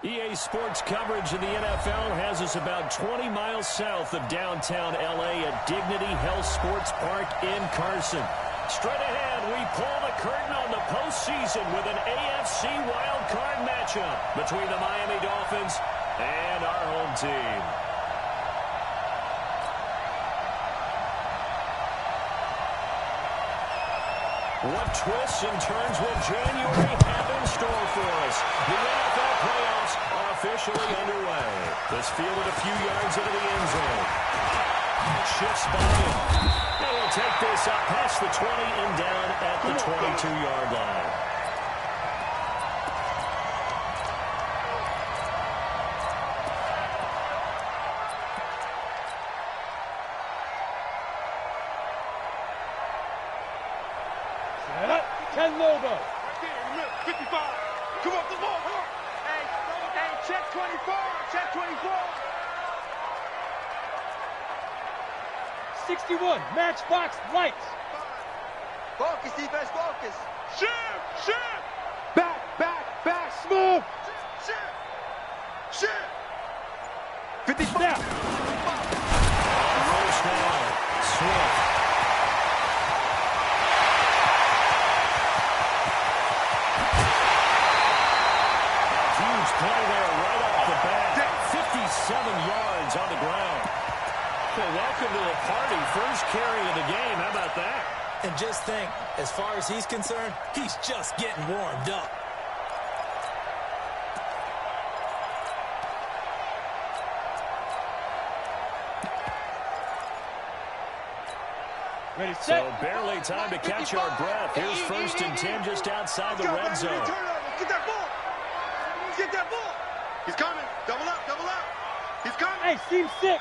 EA Sports coverage of the NFL has us about 20 miles south of downtown L.A. at Dignity Health Sports Park in Carson. Straight ahead, we pull the curtain on the postseason with an AFC wildcard matchup between the Miami Dolphins and our home team. What twists and turns will January have in store for us? The NFL playoffs are officially underway. This fielded a few yards into the end zone. Shifts by him. And he'll take this up past the 20 and down at the 22-yard line. Lobo. Right there in the middle, 55. Come on, the ball. Hey, check 24. Check 24. 61, matchbox lights. Focus, defense, focus. Shift. Back, smooth. Shift. 55. Now. Roll down. Swift. Play there right off the bat. 57 yards on the ground. Well, welcome to the party. First carry of the game. How about that? And just think, as far as he's concerned, he's just getting warmed up. Ready, set. So barely time to catch our breath. Here's first and 10 just outside the red zone. Get that ball. Get that ball. He's coming. Double up. He's coming. Hey, seam six.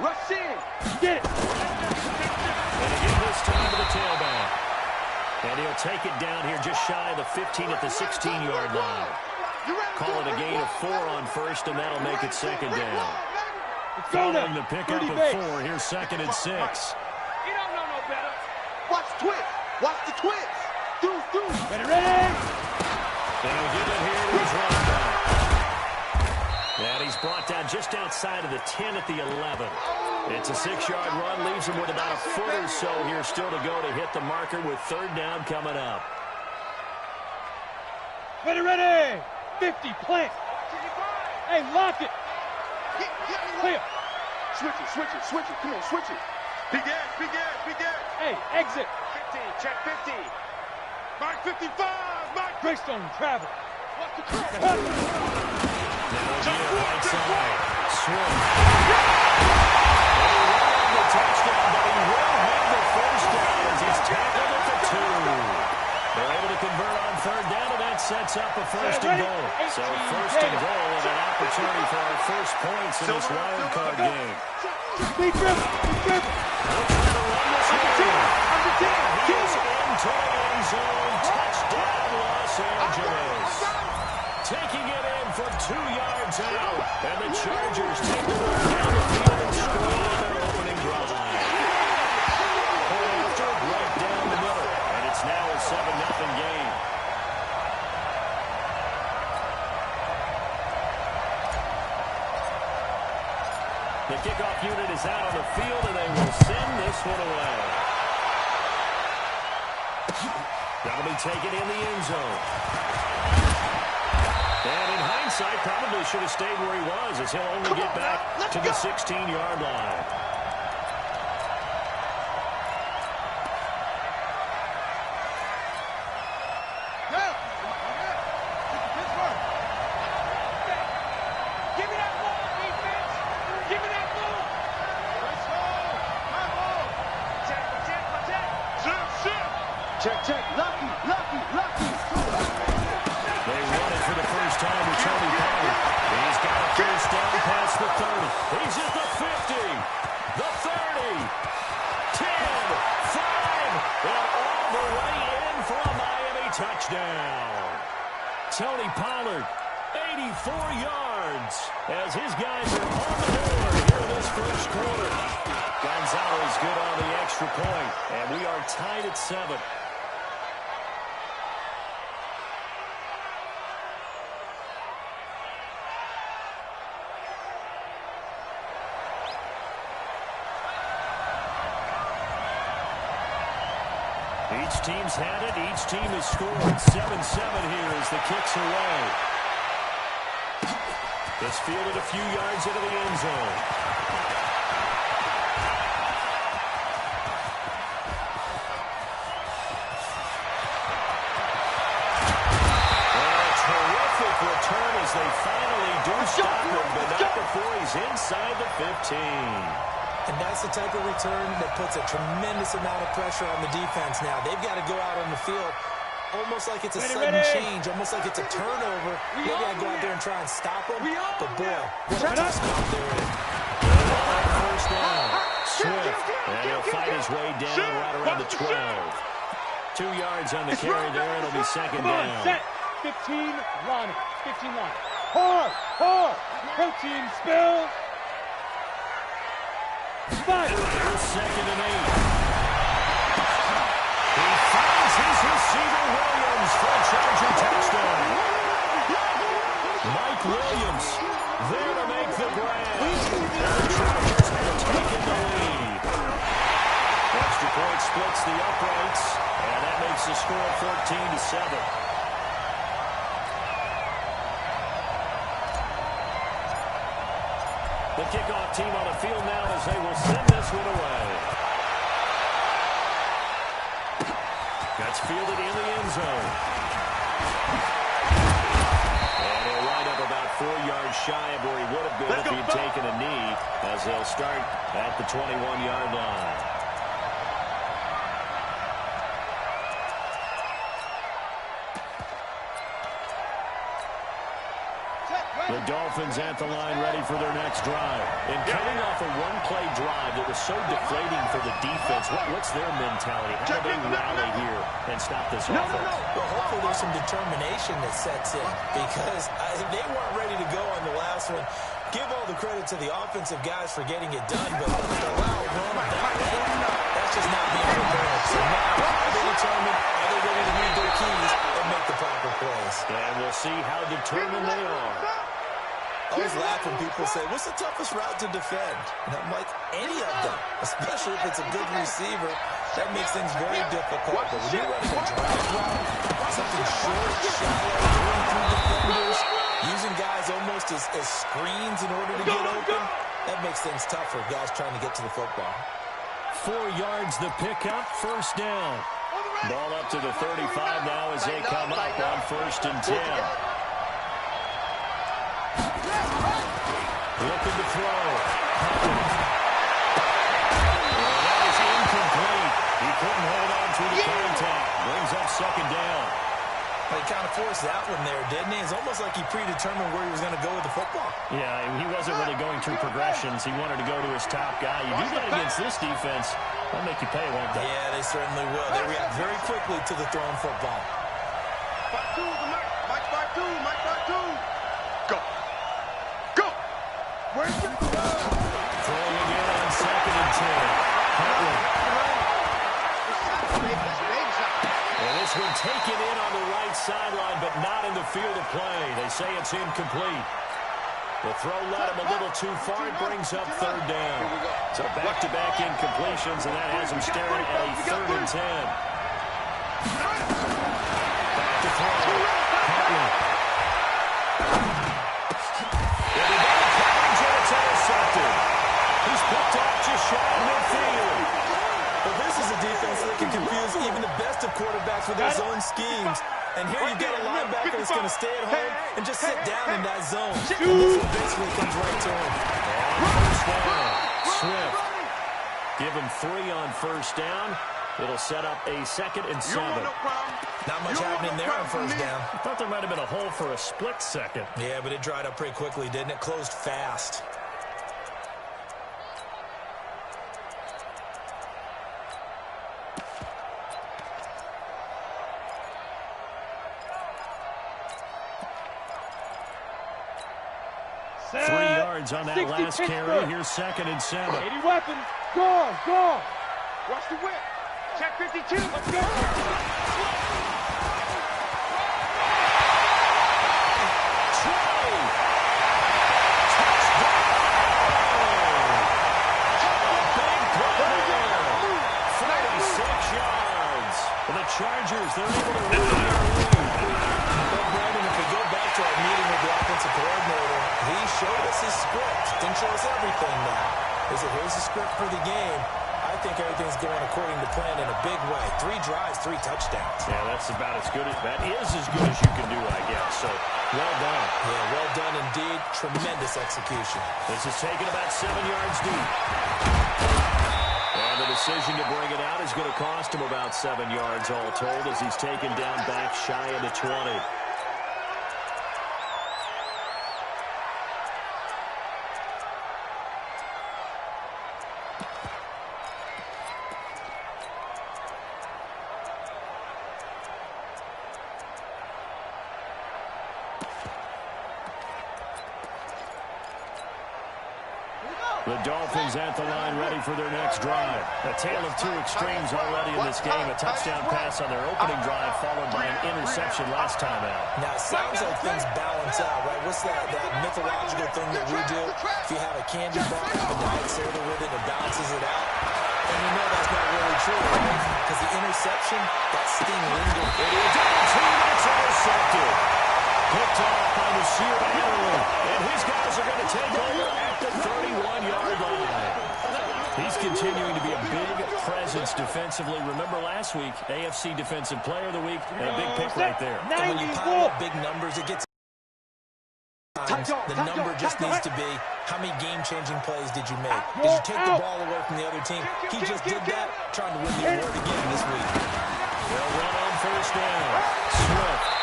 Rush in. Get it. And again this time to the tailback. And he'll take it down here just shy of the 15 at the 16-yard line. Call it a gain of 4 on first, and that'll make it second down. Following the pickup of 4, here's second and 6. You don't know no better. Watch the twist. Ready. And he'll give it here to his running back. And he's brought down just outside of the 10 at the 11. It's a 6-yard run, leaves him with about a foot or so here still to go to hit the marker with third down coming up. Ready. 50, plant. Hey, lock it. Clear. Switch it. Come on, switch it. Big gas. Hey, exit. 15, check 50. Mark 55, Mark. Greystone, travel. Watch the cross. Right side. Swim. The touchdown, but he will have the first down as he's tackled at the 2. They're able to convert on third down, and that sets up a first and goal. So first and goal and an opportunity for our first points in this wild card game. Big grip. They'll try to run this one. He is into the end zone. Touchdown, Los Angeles. Taking it in from 2 yards out. And the Chargers take the ball down the field and score on their opening drive. After right down the middle. And it's now a 7-0 game. The kickoff unit is out on the field, and they will send this one away. That'll be taken in the end zone. And in hindsight, probably should have stayed where he was, as he'll only get back to the 16-yard line. Check. Lucky. They run it for the first time with Tony Pollard. He's got a first down past the 30. He's at the 50, the 30, 10, 5, and all the way in for a Miami touchdown. Tony Pollard, 84 yards, as his guys are on the board here in this first quarter. Gonzalez good on the extra point, and we are tied at 7. Each team's had it. Each team has scored. 7-7 here as the kick's away. It's fielded a few yards into the end zone. Terrific return as they finally do stop him, but not before he's inside the 15. And that's the type of return that puts a tremendous amount of pressure on the defense now. They've got to go out on the field almost like it's a sudden change, almost like it's a turnover. Maybe I go out there and try and stop them, but boy, what a tough stop there is. First down, Swift, and he'll fight his way down right around the 12. 2 yards on the carry there. It'll be second down. Set. 15 line. 15 line. Hard. Protein spill. 5. Second and 8. He finds his receiver Williams for a Charger touchdown. Mike Williams there to make the grab. The Chargers have taken the lead. Extra point splits the uprights, and that makes the score 14-7. The kickoff team on the field now as they will send this one away. That's fielded in the end zone. And he'll wind up about 4 yards shy of where he would have been if he'd taken a knee, as they'll start at the 21-yard line. The Dolphins at the line ready for their next drive. And coming off a one-play drive that was so deflating for the defense, what's their mentality? How do they rally here and stop this offense? Well, hopefully there's some determination that sets in because they weren't ready to go on the last one. Give all the credit to the offensive guys for getting it done, but that's just not being prepared. So now, are they determined? Are they ready to read their keys and make the proper plays? And we'll see how determined they are. I always laugh when people say, what's the toughest route to defend? And I'm like, any of them, especially if it's a good receiver. That makes things very difficult. But when you're running a drag route, something short, shallow, going through defenders, using guys almost as screens in order to get open, that makes things tough for guys trying to get to the football. 4 yards the pickup, first down. Ball up to the 35 now as they come up on 1st and 10. Looking to throw. That is incomplete. He couldn't hold on to the contact. Brings up second down. He kind of forced that one there, didn't he? It's almost like he predetermined where he was going to go with the football. Yeah, he wasn't really going through progressions. He wanted to go to his top guy. You do that against this defense, they'll make you pay, won't they? Yeah, they certainly will. They react very quickly to the thrown football. 5-2, Mike 5-2, Mike 5-2. Go. Where's your Throwing again on 2nd and 10. And this one taken in on the right sideline, but not in the field of play. They say it's incomplete. The throw led him a little too far. It brings up 3rd down. So back-to-back incompletions, and that has him staring at a 3rd and 10. Back to throw. He's picked off just shy of midfield. Well, this is a defense that can confuse even the best of quarterbacks with their zone schemes. And here you've got a linebacker that's going to stay at home and just sit down in that zone. And this one basically comes right to him. First down, Swift. Give him 3 on first down. It'll set up a 2nd and 7. Not much happening there on first down. I thought there might have been a hole for a split second. Yeah, but it dried up pretty quickly, didn't it? Closed fast. Set. 3 yards on that last carry. Here's 2nd and 7. 80 weapons. Gone. Watch the whip. Check 52. Let's go. script for the game, I think everything's going according to plan in a big way. 3 drives, 3 touchdowns. Yeah, that's about as good as you can do, I guess. So, well done. Yeah, well done indeed. Tremendous execution. This is taken about 7 yards deep. And the decision to bring it out is going to cost him about 7 yards all told as he's taken down back shy of the 20. The Dolphins at the line ready for their next drive. A tale of 2 extremes already in this game. A touchdown pass on their opening drive followed by an interception last time out. Now, it sounds like things balance out, right? What's that mythological thing that we do? If you have a candy bar, have a diet soda with it, it balances it out. And we know that's not really true, right? Because the interception, that sting lingered. It is that's intercepted. Picked off by Nasir Adderley. And his guys are going to take over at the 31-yard line. He's continuing to be a big presence defensively. Remember last week, AFC Defensive Player of the Week, and a big pick right there. And when you pile up big numbers, it gets... The number just needs to be, how many game-changing plays did you make? Did you take the ball away from the other team? He just did that, trying to win the award again this week. They'll run on first down. Swift.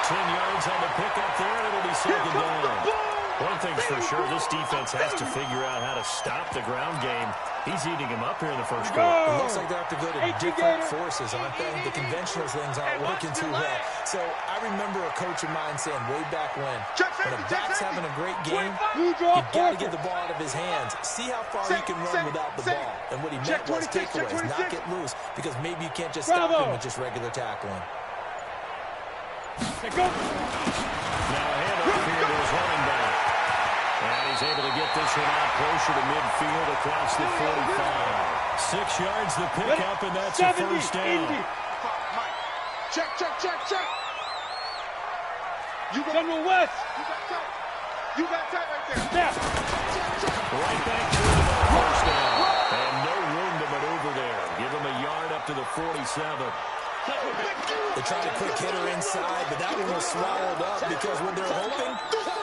10 yards on the pickup there, and it'll be second down. One thing's for sure, this defense has to figure out how to stop the ground game. He's eating him up here in the first quarter. It looks like they have to go to different forces, aren't they? The conventional things aren't working too well. So I remember a coach of mine saying way back when a back's having a great game, you've got to get the ball out of his hands. See how far he can run without the ball. And what he meant was takeaways, not get loose, because maybe you can't just stop him with just regular tackling. Now a handoff here to his running back. And he's able to get this one out closer to midfield across the 45. 6 yards the pickup, and that's a first down. Check. You got General West. You got tight right there. Snap. Right back to him on first down. And no room to maneuver there. Give him a yard up to the 47. They tried a quick hitter inside, but that one was swallowed up because what they're hoping,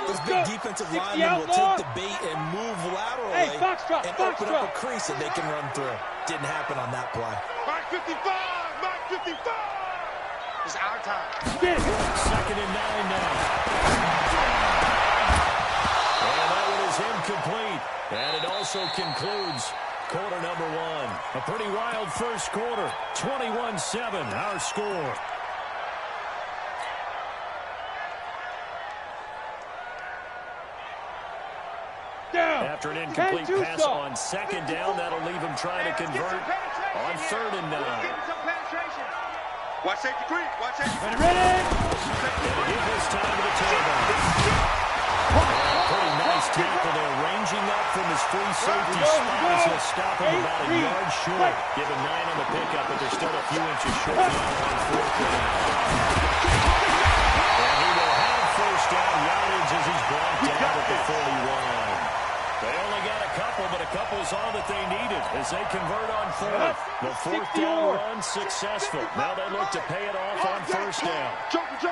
those big defensive linemen will take the bait and move laterally and open up a crease that they can run through. Didn't happen on that play. Mark 55! Mark 55! It's our time. Second and 9 now. And that one is incomplete. And it also concludes quarter number 1. A pretty wild first quarter. 21-7, our score. After an incomplete pass on second down, that'll leave him trying to convert on 3rd and 9. Watch safety creep. Watch safety creep. Ready? And give this time to the tailback. Pretty nice tackle there, ranging up from his free safety spot as he'll stop him about a yard short. Give him 9 on the pickup, but they're still a few inches short now on 4th down. And he will have first down yardage as he's brought down at the 41. They only got a couple, but a couple's all that they needed as they convert on 4th. The 4th down run successful. Now they look to pay it off on first down. Joker.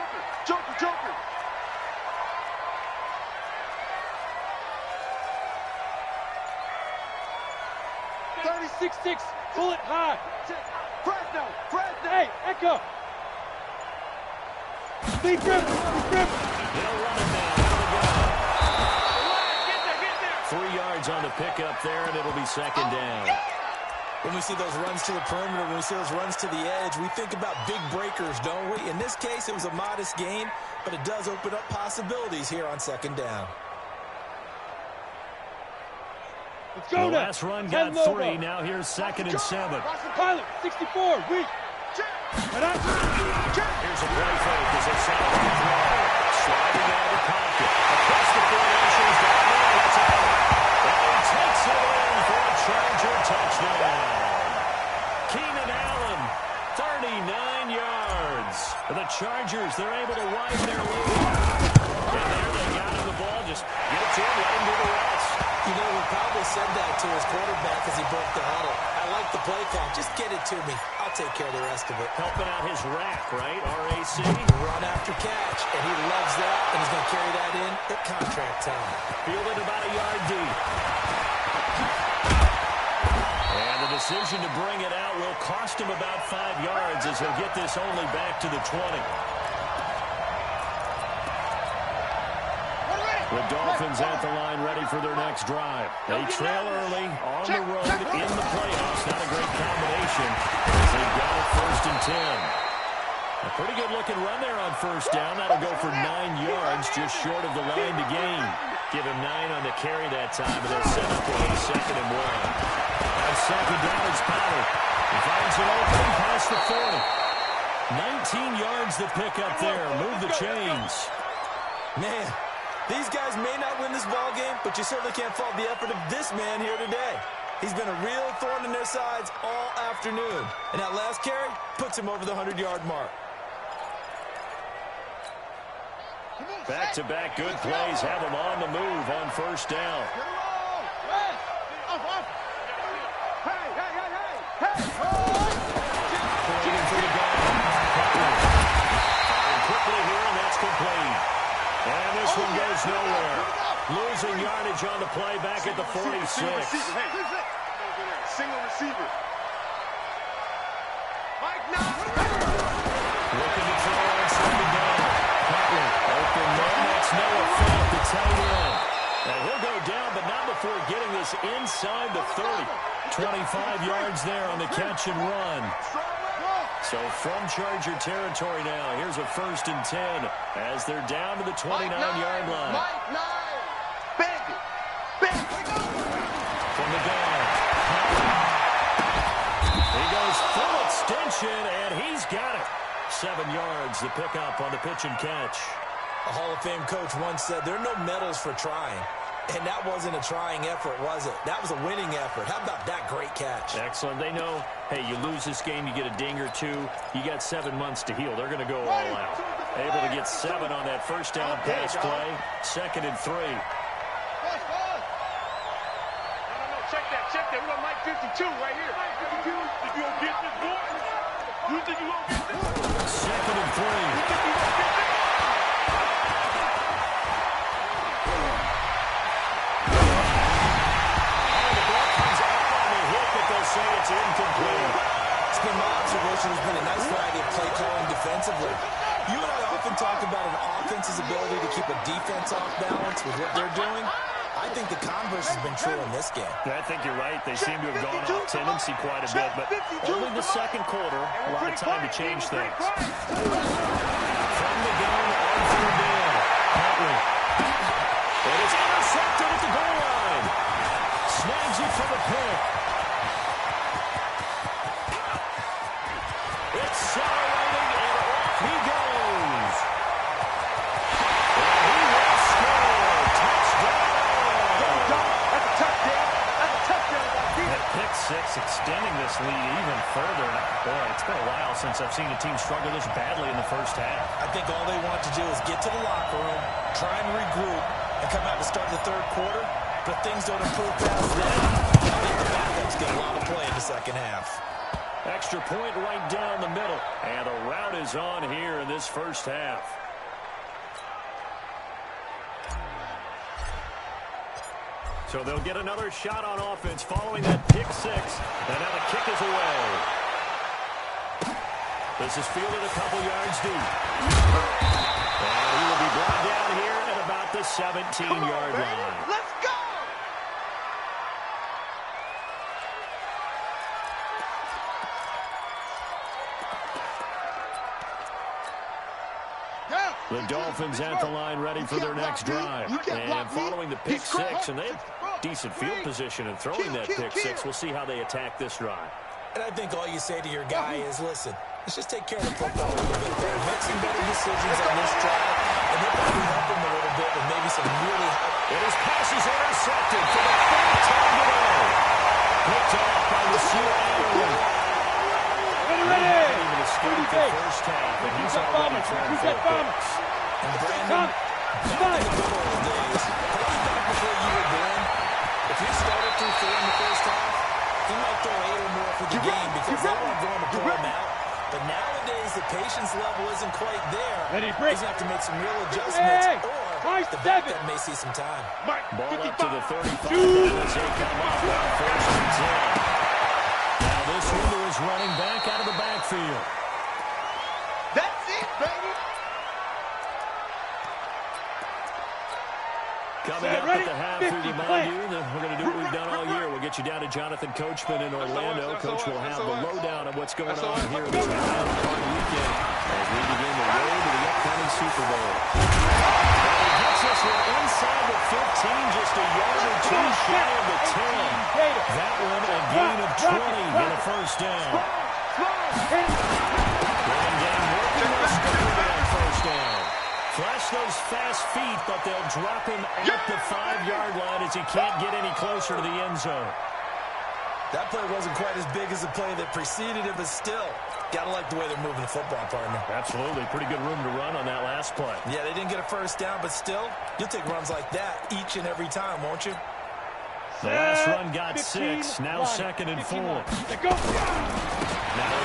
36-6, pull it high. Fresno. Hey, Echo. Deep grip. They'll run it now. Get there. 3 yards on the pickup there, and it'll be second down. When we see those runs to the perimeter, when we see those runs to the edge, we think about big breakers, don't we? In this case, it was a modest gain, but it does open up possibilities here on second down. Let's go the last run got 3. Now here's 2nd and 7. Pilot, 64, weak. Here's a play fake as they set up the throw. Sliding out of the pocket. Across the formations, down there, it's out. And he takes it in for a Charger touchdown. Keenan Allen, 39 yards. The Chargers, they're able to widen their lead. And there they got him the ball. Just get it to him, let him do the rest. You know, we probably said that to his quarterback as he broke the huddle. I like the play call. Just get it to me. I'll take care of the rest of it. Helping out his rack, right? RAC. Run after catch, and he loves that, and he's going to carry that in at contract time. Fielded about a yard deep. And the decision to bring it out will cost him about 5 yards as he'll get this only back to the 20. The Dolphins at the line ready for their next drive. They trail early on the road in the playoffs. Not a great combination as they got it 1st and 10. A pretty good looking run there on 1st down. That'll go for 9 yards, just short of the line to gain. Give him 9 on the carry that time, and they'll set up a 2nd and 1. On 2nd down, it's Pollard. He finds an opening past the 40. 19 yards the pick up there. Move the chains. Man, these guys may not win this ball game, but you certainly can't fault the effort of this man here today. He's been a real thorn in their sides all afternoon. And that last carry puts him over the 100-yard mark. Back-to-back good plays have him on the move on 1st down. Waiting for the goal. Firing quickly here, and that's complete. And this one goes nowhere. Losing yardage on the play back at the 46. Single receiver. Looking to throw on 2nd down. Open man, that's Noah Fant, the tight end. And he'll go down, but not before getting this inside the 30. 25 yards there on the catch and run. So from Charger territory now, here's a 1st and 10 as they're down to the 29-yard line. From the gun. He goes full extension, and he's got it. 7 yards, the pickup on the pitch and catch. A Hall of Fame coach once said, there are no medals for trying. And that wasn't a trying effort, was it? That was a winning effort. How about that great catch? Excellent. They know, hey, you lose this game, you get a ding or 2. You got 7 months to heal. They're going to go all out. Able to get 7 on that 1st down pass play. 2nd and 3. No, check that. We're on Mike 52 right here. Mike 52. If you don't get this, boy, you think you won't get this? 2nd and 3. Say it's incomplete. It's been my observation. There's been a nice variety of play calling defensively. You and I often talk about an offense's ability to keep a defense off balance with what they're doing. I think the converse has been true in this game. I think you're right. They seem to have gone off tendency quite a bit, but only the 2nd quarter, a lot of time to change things. From the gun on 3rd down. Huntley. And it's intercepted at the goal line. Snags it for the pick. Accelerating, and off he goes. And he will score. Touchdown. That's a touchdown. That's a touchdown. That pick 6 extending this lead even further. Boy, it's been a while since I've seen a team struggle this badly in the 1st half. I think all they want to do is get to the locker room, try and regroup, and come out to start the 3rd quarter. But things don't improve past that. I think the backups get a lot of play in the 2nd half. Extra point right down the middle. And the route is on here in this 1st half. So they'll get another shot on offense following that pick 6. And now the kick is away. This is fielded a couple yards deep. And he will be brought down here at about the 17-yard line. Let's go! The Dolphins at the line ready for their next drive. And following the pick 6, and they have decent field position in throwing that pick 6. We'll see how they attack this drive. And I think all you say to your guy is, listen, let's just take care of the football a little bit better. Make some better decisions on this drive, and he'll probably help him a little bit with maybe some really high. And his pass is intercepted for the 3rd time today. Picked off by the Seattle. Ready. Even escaped the 1st half, and he's already thrown 4 picks. And Brandon, back in the good old days, way back before you were born, if your starter threw 4 in the first half, he might throw 8 or more for the game because they weren't going to pull him out. But nowadays, the patience level isn't quite there. He's going to have to make some real adjustments, or the backup may see some time. Ball up to the 35 as they come up on 1st and 10. Now this window is running back out of the backfield. That's it, baby. Coming up at the half, we remind you that we're going to do what we've done all year. We'll get you down to Jonathan Coachman in Orlando. Coach will have the lowdown of what's going on here in this final part of the weekend as we begin the road to the upcoming Super Bowl. He gets this one inside the 15, just a yard or two shy of the 10. That one a gain of 20 and a first down. Running game working their struggle on first down. Flash those fast feet, but they'll drop him at the 5-yard line as he can't get any closer to the end zone. That play wasn't quite as big as the play that preceded it, but still, got to like the way they're moving the football, partner. Absolutely. Pretty good room to run on that last play. Yeah, they didn't get a first down, but still, you'll take runs like that each and every time, won't you? The last run got 6, now 2nd and 4. Now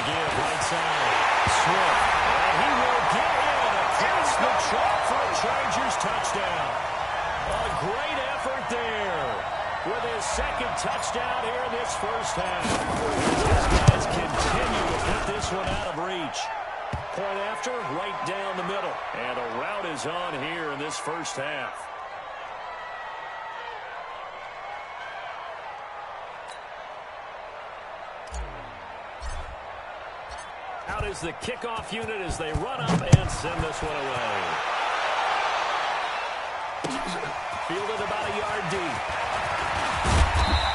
again, right side. Swift. And he will get in across the chalk for a Chargers touchdown. A great effort there with his 2nd touchdown here in this first half. These guys continue to put this one out of reach. Point after, right down the middle. And a route is on here in this first half. Out is the kickoff unit as they run up and send this one away. Fielded about a yard deep.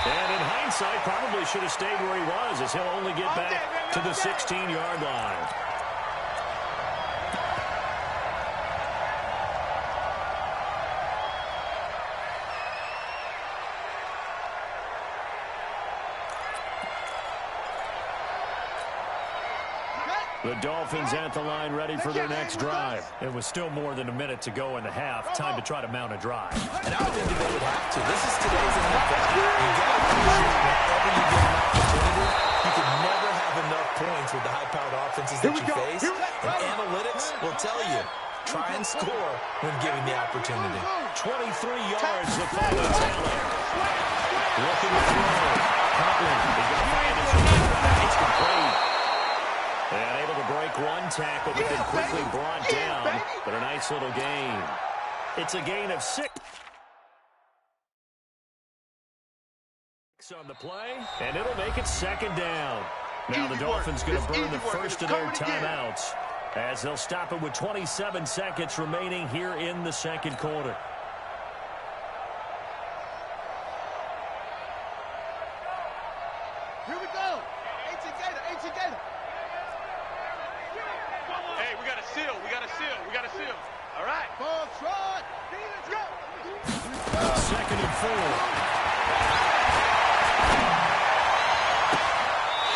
And in hindsight, probably should have stayed where he was as he'll only get back to the 16-yard line. The Dolphins at the line ready for their next drive. It was still more than a minute to go in the half. Time to try to mount a drive. And I think they would have to. This is today's NFL. You got to appreciate whenever you get an opportunity. You can never have enough points with the high-powered offenses that you face. And analytics will tell you, try and score when given the opportunity. 23 yards to follow talent. Looking to throw. Huntley is going to find his way back. It's complete. And able to break one tackle, but then quickly brought down. But a nice little gain. It's a gain of 6 on the play, and it'll make it 2nd down. Now the Dolphins going to burn the first of their timeouts as they'll stop it with 27 seconds remaining here in the 2nd quarter. Here we go. 18 Gator. Hey, we got a seal. All right. Ball trot. Let's go. 2nd and 4.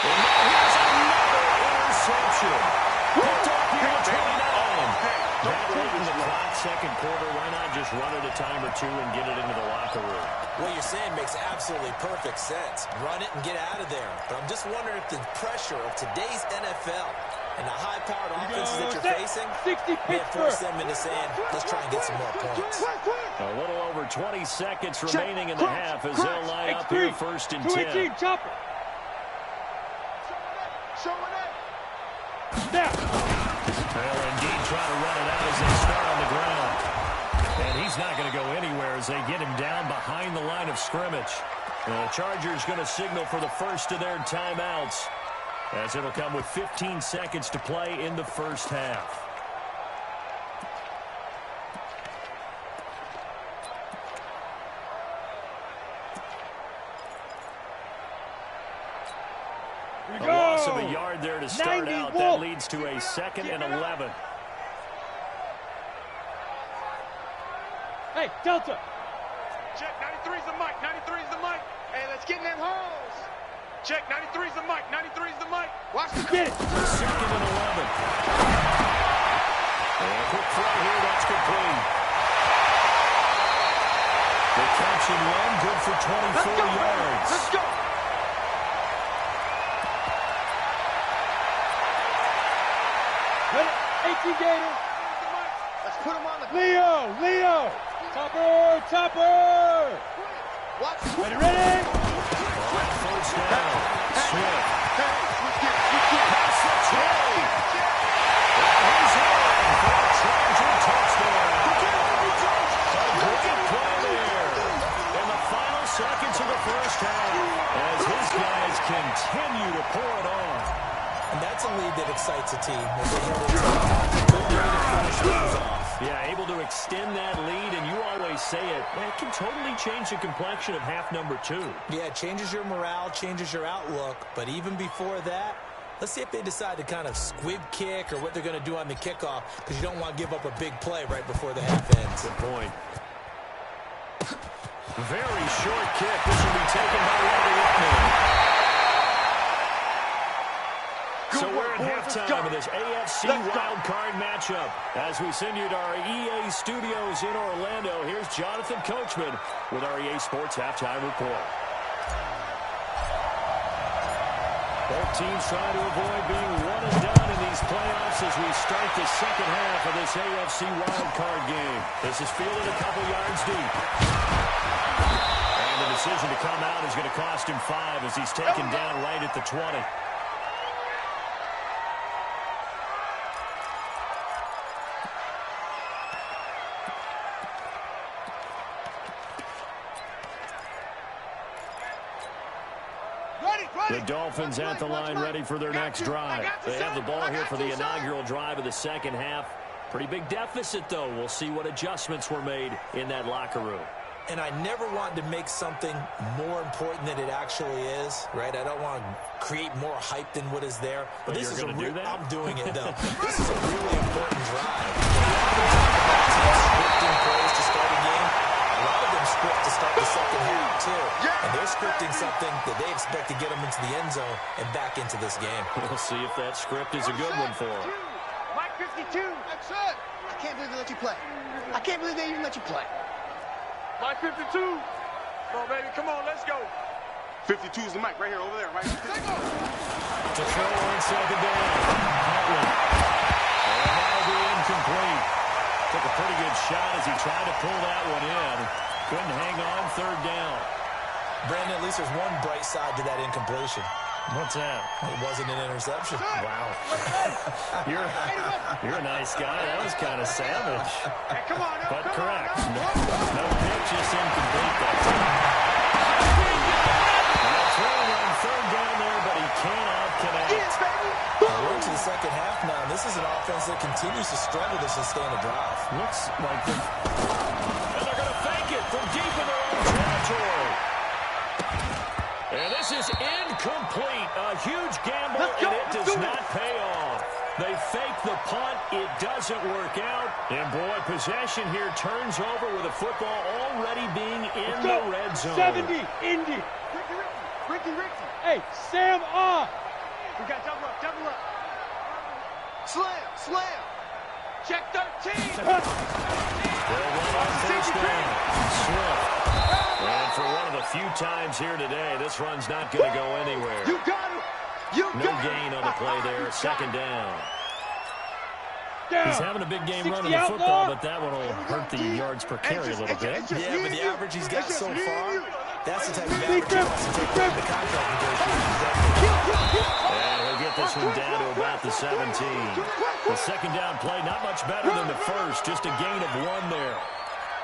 And now here's another interception. Picked off here at 29. That late in the clock, 2nd quarter. Why not just run it a time or two and get it into the locker room? What you're saying makes absolutely perfect sense. Run it and get out of there. But I'm just wondering if the pressure of today's NFL and the high-powered offenses that you're facing may force them into saying, let's try and get some more points. A little over 20 seconds remaining in the half as they'll line up here 1st and 10. Chopper. They'll indeed try to run it out as they start on the ground. And he's not going to go anywhere as they get him down behind the line of scrimmage. And the Chargers going to signal for the first of their timeouts as it'll come with 15 seconds to play in the first half. A loss of a yard there to start out. That leads to a 2nd and 11. Hey, Delta. Check, 93's the mic. Hey, let's get in them holes. Check, 93's the mic. Watch the Get it. 2nd and 11. And a quick throw here, that's complete. The catch and run, good for 24 yards. Let's go. Ready? 18 Gator. Let's put him on the... Leo. Topper. Watch. Ready? First down. Swift. Hey, Pass the Trey. He's in for a Charger touchdown. A great play there. In the final seconds of the first half, as his guys continue to pour it on. And that's a lead that excites a team as they head into a good way to finish things off. Yeah, able to extend that lead, and you always say it, that can totally change the complexion of half number 2. Yeah, it changes your morale, changes your outlook, but even before that, let's see if they decide to kind of squib kick or what they're going to do on the kickoff, because you don't want to give up a big play right before the half ends. Good point. Very short kick. This will be taken by one of the men. So we're at halftime of this AFC wildcard matchup. As we send you to our EA studios in Orlando, here's Jonathan Coachman with our EA Sports Halftime Report. Both teams trying to avoid being one and done in these playoffs as we start the second half of this AFC wildcard game. This is fielded a couple yards deep. And the decision to come out is going to cost him 5 as he's taken down right at the 20. The Dolphins at the line ready for their next drive. They have the ball here for the inaugural drive of the second half. Pretty big deficit, though. We'll see what adjustments were made in that locker room. And I never want to make something more important than it actually is, right? I don't want to create more hype than what is there. But this is a real... I'm doing it, though. This is a really important drive. Scripting plays to start a game. A lot of them script to start the second half, too. And they're scripting something that they expect to get them into the end zone and back into this game. We'll see if that script is a good one for them. Mike 52. That's it. I can't believe they let you play. I can't believe they even let you play. Mike 52. Come on, baby. Come on, let's go. 52 is the mic right here, over there, right? Let's go. To throw on second down. And that'll be incomplete. Took a pretty good shot as he tried to pull that one in. Couldn't hang on third down. Brandon, at least there's one bright side to that incompletion. What's that? It wasn't an interception. Wow. You're a nice guy. That was kind of savage. Hey, come on, but correct. No pitch, just incomplete that time. Throwing on third down there, but he cannot connect. We're into the second half now. This is an offense that continues to struggle to sustain a drive. Looks like and they're going to fake it from deep in their own territory. And this is incomplete. A huge gamble, and it does not pay off. They fake the punt. It doesn't work out. And, boy, possession here turns over with the football already being in the red zone. 70, Indy. Ricky. Hey, Sam off. We got double up. Slam. Check 13. They'll run on first down. Swift. And for one of the few times here today, this run's not going to go anywhere. You got it. No gain on the play there. Second down. He's having a big game running the football, but that one will hurt the yards per carry a little bit. Yeah, but the average he's got so far, that's the type of average he wants to take from the contract negotiations. And he'll get this one down to about the 17. The second down play, not much better than the first, just a gain of 1 there.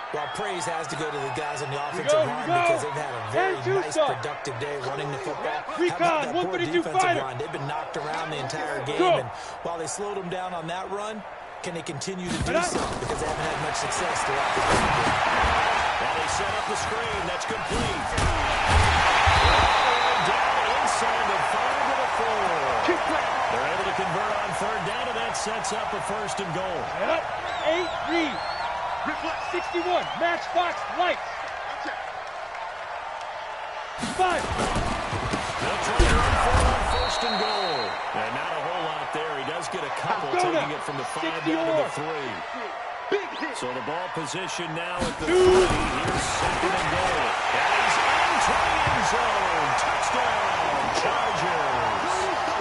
Well, praise has to go to the guys on the offensive line because they've had a very nice, productive day running the football. How about that poor defensive line? They've been knocked around the entire game, and while they slowed them down on that run, can they continue to do so? Because they haven't had much success throughout the game. Now they set up the screen. That's complete. Down inside the 5 to the 4. They're able to convert on third down, and that sets up a first and goal. 8-3. Reflex 61. Matchbox lights. 5. They'll try to run forward on first and goal. And not a whole lot there. He does get a couple, taking it from the 5 down to the 3. So the ball position now at the 30. Here's second and goal. And he's into the end zone. Touchdown, Chargers.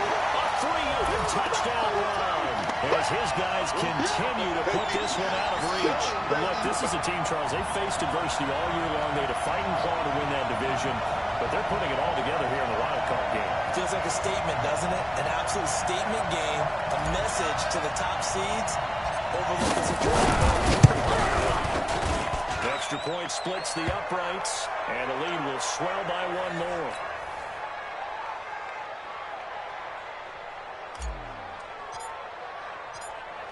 A 3-yard touchdown run as his guys continue to put this one out of reach. But look, this is a team, Charles, they faced adversity all year long. They had to fight and claw to win that division, but they're putting it all together here in the wild card game. Feels like a statement, doesn't it? An absolute statement game, a message to the top seeds. Overlook the situation. Extra point splits the uprights, and the lead will swell by one more.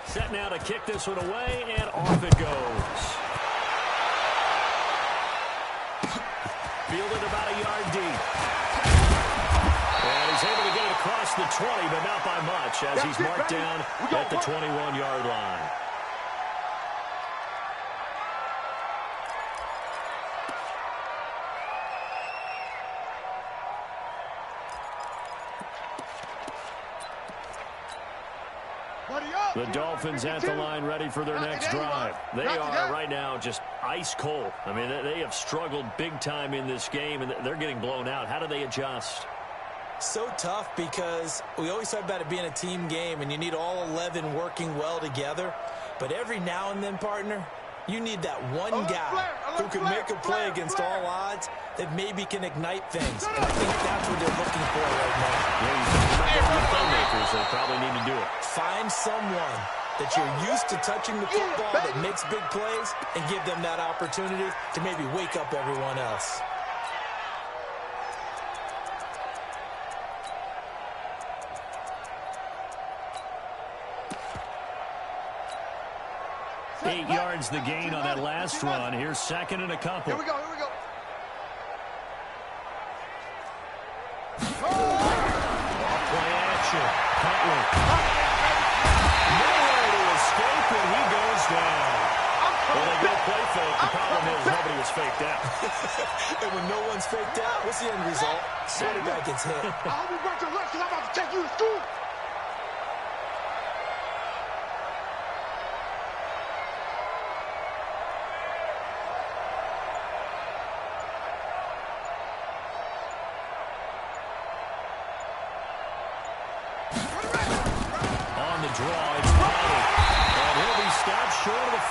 Set now to kick this one away, and off it goes. Fielded about a yard deep. And he's able to get it across the 20, but not by much, as he's marked down at the 21-yard line. The Dolphins at the line ready for their next drive. They are right now just ice cold. I mean, they have struggled big time in this game, and they're getting blown out. How do they adjust? So tough because we always talk about it being a team game, and you need all 11 working well together. But every now and then, partner, you need that one guy who can make a play against all odds that maybe can ignite things. And I think that's what they're looking for right now. Yeah, you talk about the playmakers. They probably need to do it. Find someone that you're used to touching the football that makes big plays and give them that opportunity to maybe wake up everyone else. Eight yards the gain on that last run. Here's second and a couple. Here we go, here we go. Play action. Cutler. Nowhere to escape, and he goes down. Well, they go play fake. The problem is nobody was faked out. And when no one's faked out, what's the end result? Quarterback gets hit. I hope you brought your lunch because I'm about to take you to school.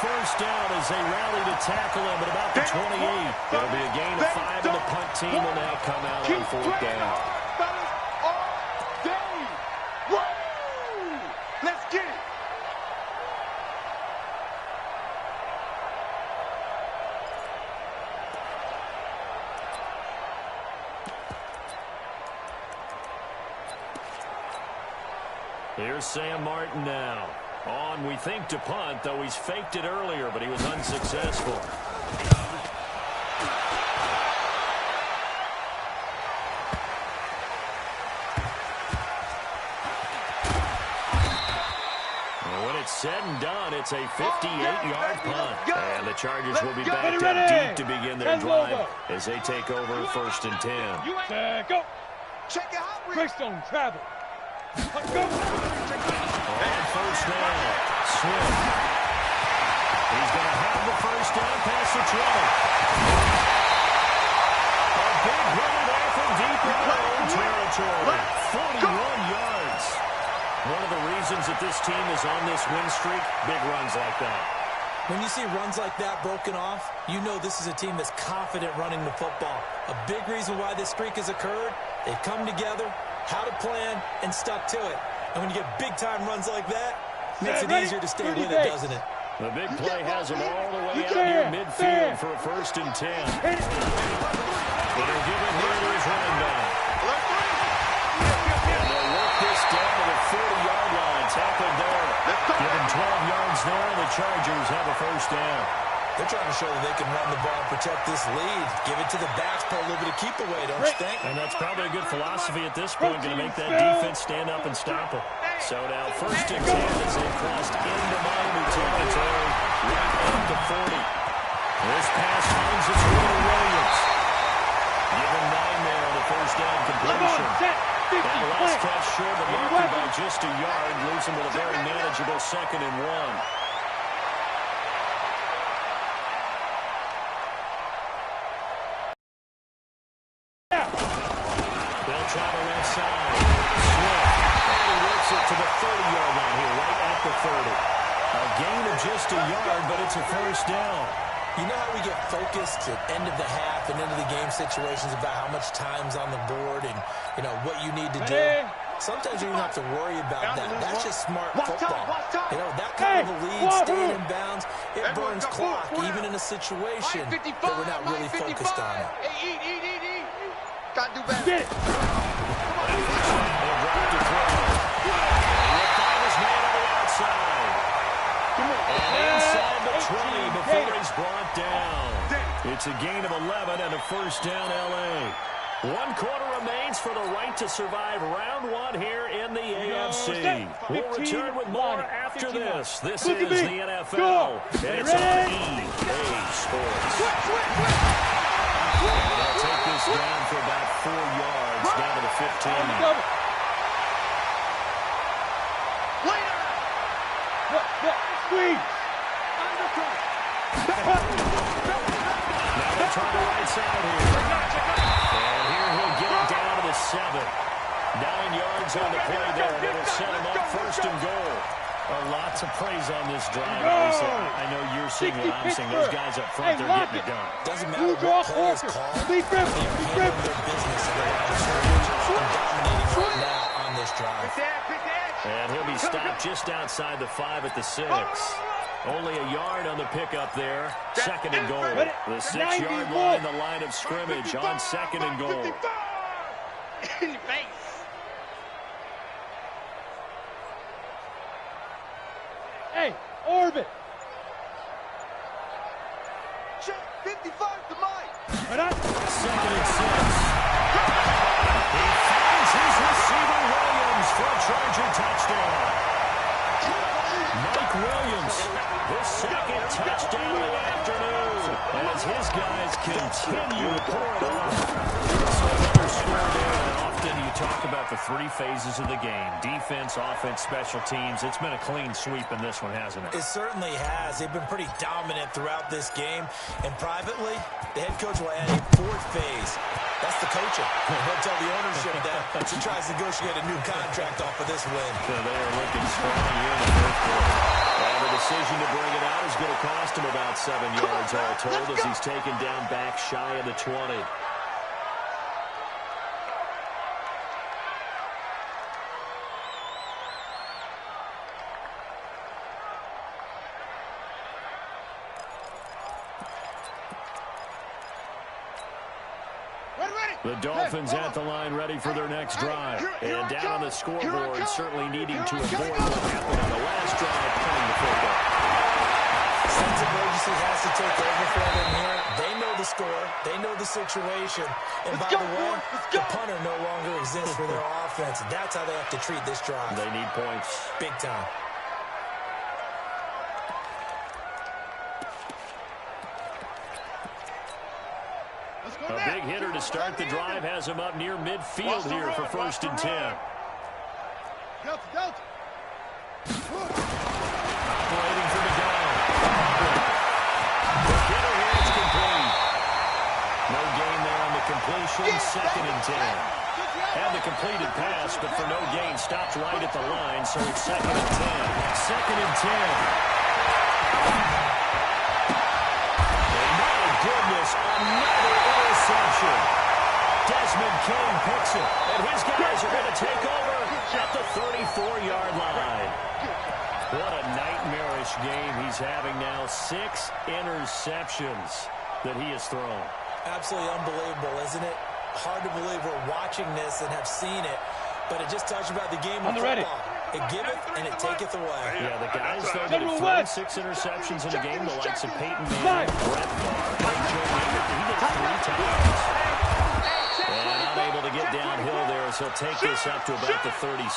First down as they rally to tackle him at about the 28. It'll be a gain of 5, and the punt team will now come out on fourth down. All day. Woo! Let's get it. Here's Sam Martin now. On, we think, to punt, though he's faked it earlier, but he was unsuccessful. And when it's said and done, it's a 58-yard punt. And the Chargers will be backed up deep to begin their drive as they take over first and 10. Go. Check it out. Greystone, travel. Go. On first down, Swift. He's going to have the first down past the 20. A big run there from deep in their own territory. 41 yards. One of the reasons that this team is on this win streak, big runs like that. When you see runs like that broken off, you know this is a team that's confident running the football. A big reason why this streak has occurred, they've come together, how to plan, and stuck to it. And when you get big-time runs like that, makes it easier to stay with it, doesn't it? The big play has them all the way out near midfield for a first and 10. They'll give it here to his running back. And they'll work this down to the 40-yard line. Tackled there. Given 12 yards there, the Chargers have a first down. They're trying to show that they can run the ball and protect this lead. Give it to the backs, put a little bit of keep away, don't you think? And that's probably a good philosophy at this point, going to make that defense stand up and stop them. So now first and 10 as they've crossed into Miami territory, right up to 40. This pass finds its way to Williams. Given 9 there on the first down completion. That last catch short of marking by just a yard, leaves him with a very manageable 2nd and 1. 30-yard line here, right at the 30. A gain of just a yard, but it's a first down. You know how we get focused at end of the half and end of the game situations about how much time's on the board and, you know, what you need to do? Sometimes you don't have to worry about that. That's just smart football. You know, that kind of a lead, staying in bounds, it burns clock, even in a situation that we're not really focused on it. Hey, eat. Gotta do better. Get it. They'll drop to throw. He'll find his man on the outside. And inside the 20 before he's brought down. It's a gain of 11 and a first down, L.A. 1 quarter remains for the right to survive round 1 here in the AFC. We'll return with more after this. This is the NFL. And it's on EA Sports. And they'll take this down for about 4 yards, down to the 15. Squeeze. Now they try the right side here. And here he'll get it down to the 7. 9 yards on the play there, and it'll set him up first and goal. Lots of praise on this drive. I know you're seeing what I'm seeing. Those guys up front, they're getting it done. Doesn't matter what play is called. They're handling their business and dominating right now on this drive. And he'll be stopped just outside the 5 at the 6. Only a yard on the pickup there. Second and goal. The 6-yard line, the line of scrimmage on second and goal. In your face. Hey, orbit. Check 55 to Mike. Second and 6. He finds his receiver Williams for a Charger touchdown. Mike Williams, his second touchdown of the afternoon, as his guys continue to pour it on. So another score there, and often you talk about the 3 phases of the game: defense, offense, special teams. It's been a clean sweep in this one, hasn't it? It certainly has. They've been pretty dominant throughout this game. And privately, the head coach will add a 4th phase. That's the coaching. He'll tell the ownership that she tries to negotiate a new contract off of this win. So they are looking strong here in the 4th quarter. And the decision to bring it out is going to cost him about 7 yards all told, as he's taken down back shy of the 20. The Dolphins at the line, ready for their next drive. And down on the scoreboard, certainly needing to avoid what happened on the last drive, punting the football. Sense of urgency has to take over for them here. They know the score. They know the situation. And by the way, the punter no longer exists for their offense. That's how they have to treat this drive. They need points. Big time. A big hitter to start the drive has him up near midfield here for 1st and 10. Delta. Operating for the down. The hitter here is complete. No gain there on the completion. 2nd and 10. Had the completed pass, but for no gain, stopped right at the line, so it's 2nd and 10. 2nd and 10. Goodness, another interception. Desmond King picks it, and his guys are going to take over at the 34-yard line. What a nightmarish game he's having now. 6 interceptions that he has thrown. Absolutely unbelievable, isn't it? Hard to believe we're watching this and have seen it, but it just tells you about the game of football. It giveth and it taketh away. Yeah, the guys, though, that have thrown 6 interceptions in a game, the likes of Peyton Manning, Brett Favre, and Joe Namath, he did it 3 times. And unable to get downhill there, so he'll take this up to about the 37.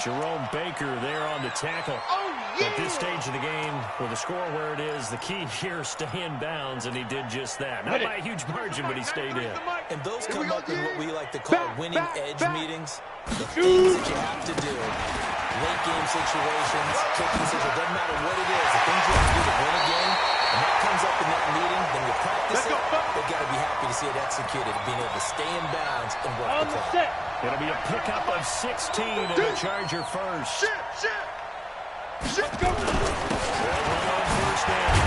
Jerome Baker there on the tackle. At this stage of the game, with the score where it is, the key here is stay in bounds, and he did just that. Not by a huge margin, but he stayed in. And those come up in what we like to call winning edge meetings. The things that you have to do, late game situations, kicking decisions, doesn't matter what it is, the things you have to do to win a game, and that comes up in that meeting, then you practice it, they've got to be happy to see it executed, being able to stay in bounds and work On the the clock. set. It'll be a pickup of 16 and a Charger first. Shit. Go. On first down.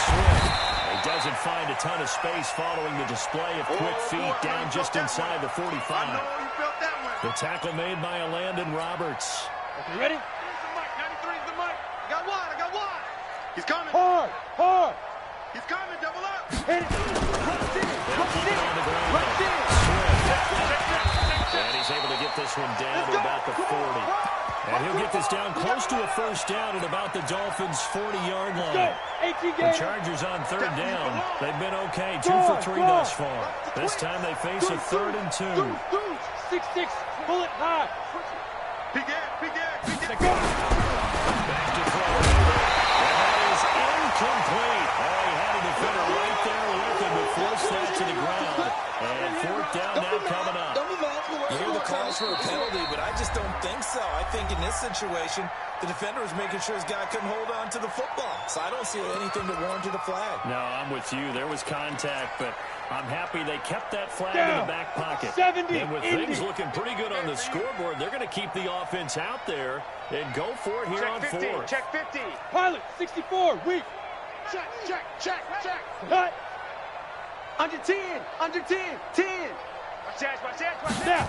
Swift. He doesn't find a ton of space following the display of quick feet down just inside the 45. I know you felt that one. The tackle made by Landon Roberts. Okay, ready? 93's the mic. 93's the mic. I got one. He's coming. Hard. He's coming. Double up. Hit it. Rush in. On the ground. Rush in. Swift. And he's able to get this one down to about the 40. And he'll get this down close to a first down at about the Dolphins' 40-yard Go. line. 18 The games. Chargers on third down. They've been okay. 2 for 3 thus far. This time they face a 3rd and 2. 6-6. Bullet high. Big Go. Back to throw. And that is incomplete. Oh, he had a defender right there with him to force that to the ground. And 4th down now coming up. You hear the calls for a penalty, but I just don't think so. I think in this situation, the defender was making sure his guy couldn't hold on to the football. So I don't see anything to warrant a flag. No, I'm with you. There was contact, but I'm happy they kept that flag in the back pocket. 70. And with things looking pretty good on the scoreboard, they're going to keep the offense out there and go for it here on 4th. Check 50. Pilot. 64. Weak. Check. Cut. Under 10. 10. Watch that. Now.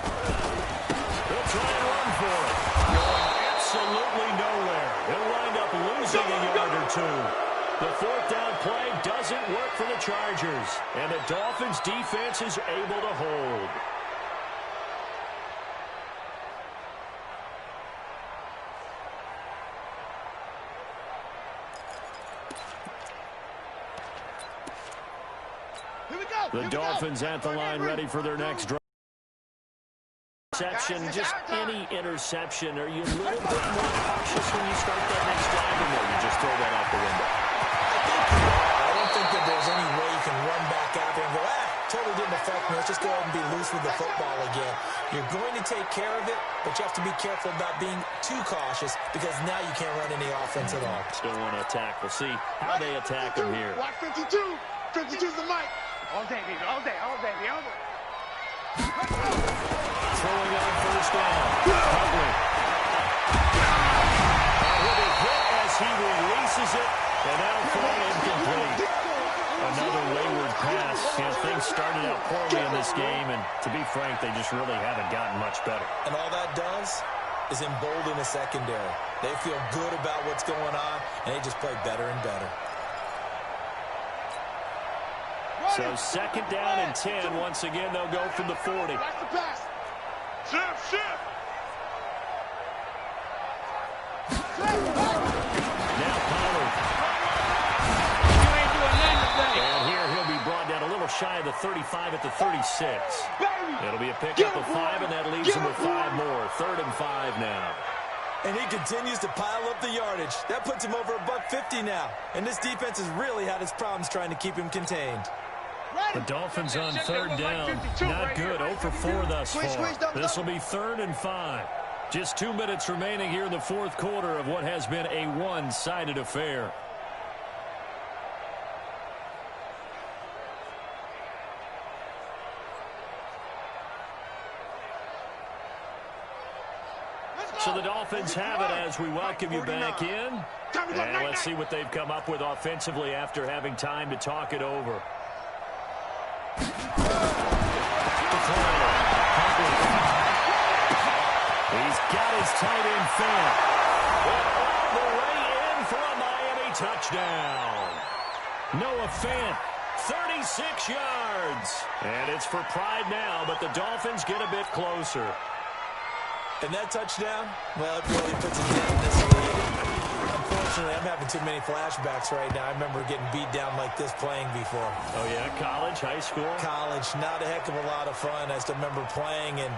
They'll try and run for it. Going absolutely nowhere. He'll wind up losing a yard or 2. The 4th down play doesn't work for the Chargers. And the Dolphins' defense is able to hold. Here we go. The Dolphins at the line ready for their next drive. Interception, just any interception. Are you a little bit more cautious when you start that next drive, or you just throw that out the window? I don't think that there's any way you can run back out there and go, totally didn't affect me. Let's just go ahead and be loose with the football again. You're going to take care of it, but you have to be careful about being too cautious because now you can't run any offense at all. Still want to attack. We'll see how they attack him here. Watch 52. 52's the mic. All day, baby. Throwing on first down. Huntley. He'll be hit as he releases it, and that'll fall incomplete. Another wayward pass. Things started out poorly in this game, and to be frank, they just really haven't gotten much better. And all that does is embolden the secondary. They feel good about what's going on, and they just play better and better. So 2nd down and 10. Once again, they'll go from the 40. Watch the pass. Shift. Now Pollard. You ain't doing nothing today. And here he'll be brought down a little shy of the 35 at the 36. It'll be a pickup of 5, and that leaves him with 5 more. 3rd and 5 now. And he continues to pile up the yardage. That puts him over $150 now. And this defense has really had its problems trying to keep him contained. The Dolphins on 3rd down. Not good. 0 for 4 thus far. This will be 3rd and 5. Just 2 minutes remaining here in the 4th quarter of what has been a one-sided affair. So the Dolphins have it as we welcome you back in. And let's see what they've come up with offensively after having time to talk it over. He's got his tight end fan. All the way in for a Miami touchdown. Noah Fant, 36 yards. And it's for pride now, but the Dolphins get a bit closer. And that touchdown, well, it really puts a dent in this lead. Unfortunately, I'm having too many flashbacks right now. I remember getting beat down like this playing before. Oh, yeah? College, high school? College, not a heck of a lot of fun. I still remember playing and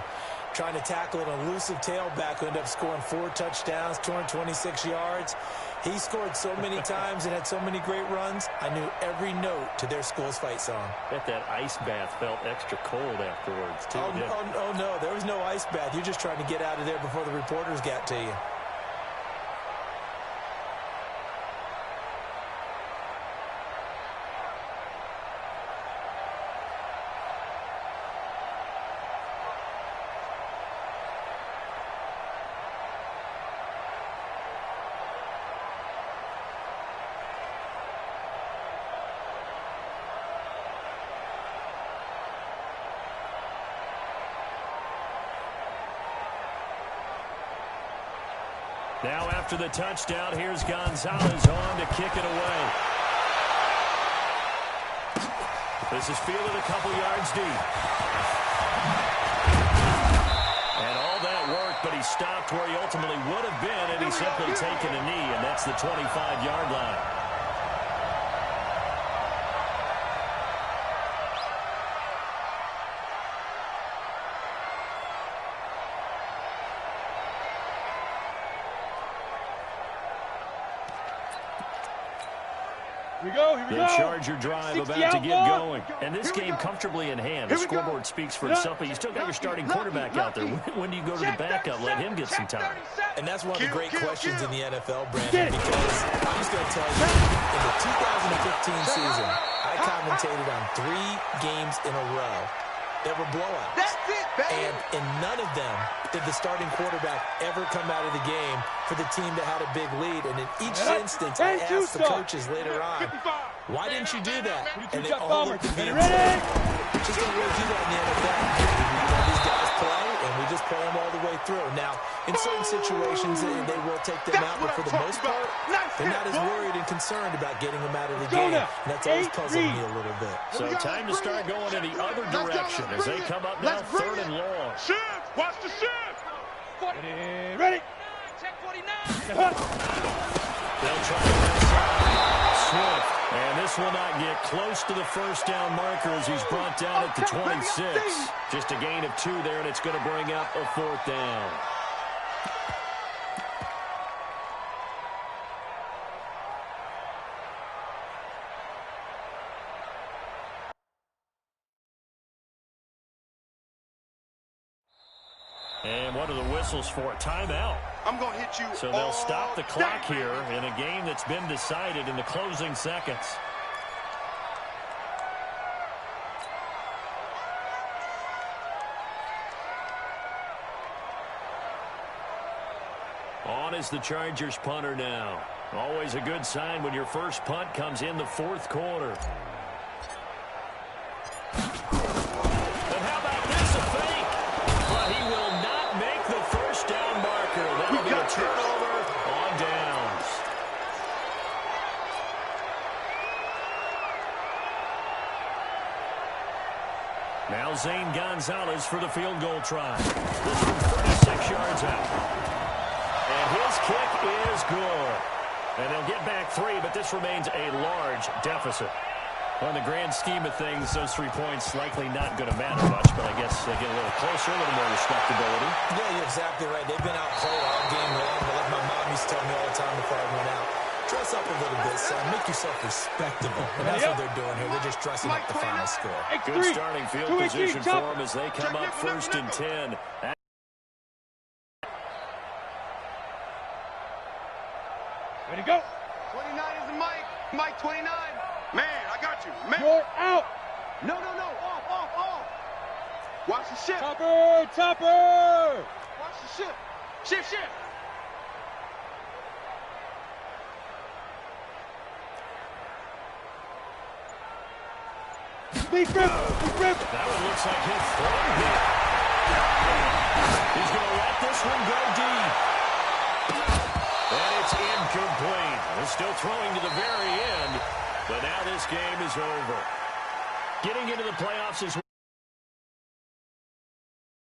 trying to tackle an elusive tailback who ended up scoring 4 touchdowns, 226 yards. He scored so many times and had so many great runs, I knew every note to their school's fight song. Bet that ice bath felt extra cold afterwards, too. Oh, no, there was no ice bath. You're just trying to get out of there before the reporters got to you. Now after the touchdown, here's Gonzalez on to kick it away. This is fielded a couple yards deep. And all that work, but he stopped where he ultimately would have been, and he's simply taken a knee, and that's the 25-yard line. Here we go, here we go. The Charger drive about to get going. And this game comfortably in hand. The scoreboard speaks for itself, but you still got your starting quarterback out there. When do you go to the backup? Let him get some time. And that's one of the great questions in the NFL, Brandon, because I'm just going to tell you, in the 2015 season, I commentated on 3 games in a row that were blowouts. That's it, baby. And in none of them did the starting quarterback ever come out of the game for the team that had a big lead. And in each instance, I asked the coaches later on, why didn't you do that? And they all looked at me and said, just don't really do that in the NFL. These guys play, and we just play them all the way through. Now, in certain situations, they will take them out, but for the most part, they're not as worried and concerned about getting them out of the game. And that's always puzzled me a little bit. So time to start going in the other direction as they come up now 3rd and long. Shift! Watch the shift! Ready? Check 49! They'll try to Swift. And this will not get close to the first down marker as he's brought down at the 26. Just a gain of 2 there, and it's going to bring up a 4th down. And what are the whistles for? Timeout. I'm going to hit you. So they'll stop the clock here in a game that's been decided in the closing seconds. On is the Chargers punter now. Always a good sign when your first punt comes in the 4th quarter. And how about this, a fake? But he will not make the first down marker. That'll be a turnover on downs. Now Zane Gonzalez for the field goal try. This from 36 yards out. And his kick is good. And they'll get back 3, but this remains a large deficit. On the grand scheme of things, those 3 points likely not going to matter much, but I guess they get a little closer, a little more respectability. Yeah, you're exactly right. They've been outplayed all game long, but like my mom used to tell me all the time before I went out, dress up a little bit, son. Make yourself respectable. And that's what they're doing here. They're just dressing up the final score. Good starting field position for them as they come up 1st and 10. Ready to go. 29 is the mic. Mike 29. Man, I got you. Man. You're out. No. Off. Watch the shift. Topper. Watch the shift. Shift. Big rip. That one looks like he'll throw here. He's going to let this one go deep. And it's incomplete. They're still throwing to the very end, but now this game is over. Getting into the playoffs is